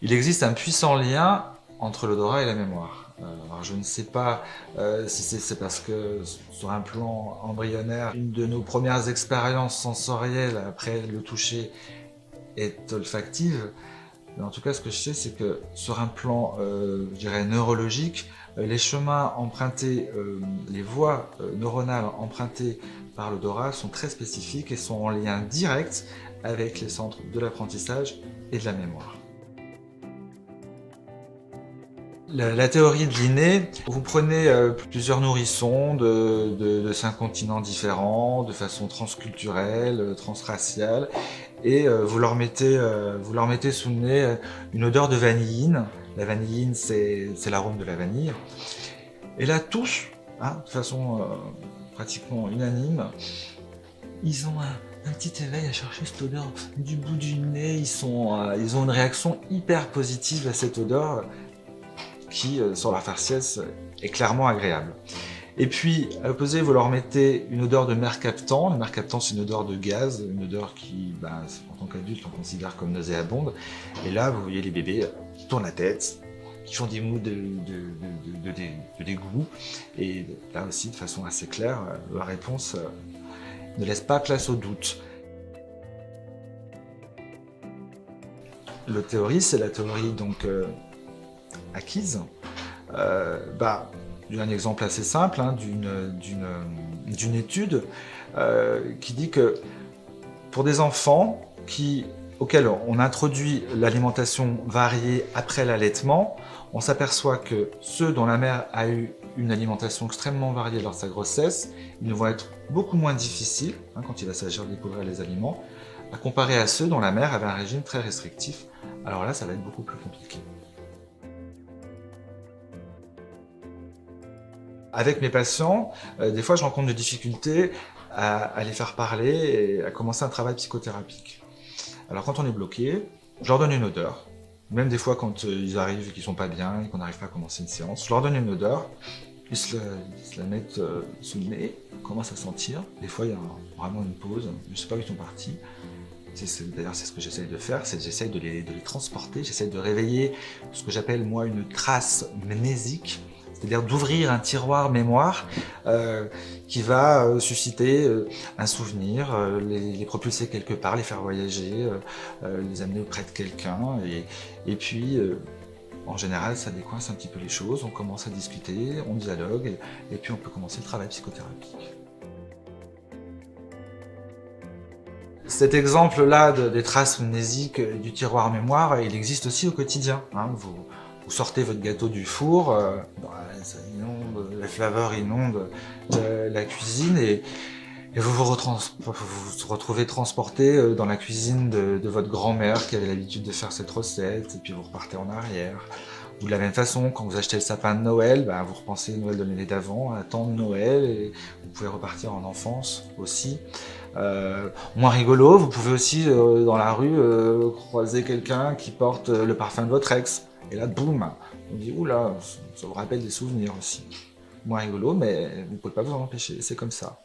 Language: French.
Il existe un puissant lien entre l'odorat et la mémoire. Alors je ne sais pas si c'est parce que sur un plan embryonnaire, une de nos premières expériences sensorielles après le toucher est olfactive. Mais en tout cas, ce que je sais, c'est que sur un plan, je dirais, neurologique, les chemins empruntés, les voies neuronales empruntées par l'odorat sont très spécifiques et sont en lien direct avec les centres de l'apprentissage et de la mémoire. La théorie de Linné, vous prenez plusieurs nourrissons de 5 continents différents, de façon transculturelle, transraciale, et vous leur mettez sous le nez une odeur de vanilline. La vanilline, c'est l'arôme de la vanille. Et là, tous, hein, de façon pratiquement unanime, ils ont un petit éveil à chercher cette odeur du bout du nez. Ils ont une réaction hyper positive à cette odeur qui, sur leur faciès, est clairement agréable. Et puis, à l'opposé, vous leur mettez une odeur de mercaptan. Le mercaptan, c'est une odeur de gaz, une odeur qui, en tant qu'adulte, on considère comme nauséabonde. Et là, vous voyez les bébés qui tournent la tête, qui font des mous de dégoût. Et là aussi, de façon assez claire, la réponse ne laisse pas place au doute. La théorie, c'est la théorie donc acquise. Un exemple assez simple hein, d'une étude qui dit que pour des enfants auxquels on introduit l'alimentation variée après l'allaitement, on s'aperçoit que ceux dont la mère a eu une alimentation extrêmement variée lors de sa grossesse, ils vont être beaucoup moins difficiles, hein, quand il va s'agir de découvrir les aliments, à comparer à ceux dont la mère avait un régime très restrictif. Alors là, ça va être beaucoup plus compliqué. Avec mes patients, des fois je rencontre des difficultés à les faire parler et à commencer un travail psychothérapique. Alors quand on est bloqué, je leur donne une odeur. Même des fois quand ils arrivent et qu'ils sont pas bien et qu'on n'arrive pas à commencer une séance, je leur donne une odeur, ils se la mettent sous le nez, ils commencent à sentir. Des fois il y a vraiment une pause, je ne sais pas où ils sont partis. D'ailleurs, c'est ce que j'essaye de faire, c'est que j'essaye de les transporter, j'essaye de réveiller ce que j'appelle moi une trace mnésique, c'est-à-dire d'ouvrir un tiroir mémoire qui va susciter un souvenir, les propulser quelque part, les faire voyager, les amener auprès de quelqu'un, et puis en général ça décoince un petit peu les choses, on commence à discuter, on dialogue, et puis on peut commencer le travail psychothérapique. Cet exemple-là des traces mnésiques du tiroir mémoire, il existe aussi au quotidien. Hein. Vous sortez votre gâteau du four, ça inonde, les flaveurs inondent la cuisine et vous vous retrouvez transporté dans la cuisine de votre grand-mère qui avait l'habitude de faire cette recette, et puis vous repartez en arrière. Ou de la même façon, quand vous achetez le sapin de Noël, vous repensez à Noël de l'année d'avant, à temps de Noël, et vous pouvez repartir en enfance aussi. Moins rigolo, vous pouvez aussi dans la rue croiser quelqu'un qui porte le parfum de votre ex. Et là, boum, on dit oula, ça vous rappelle des souvenirs aussi. Moins rigolo, mais vous ne pouvez pas vous en empêcher, c'est comme ça.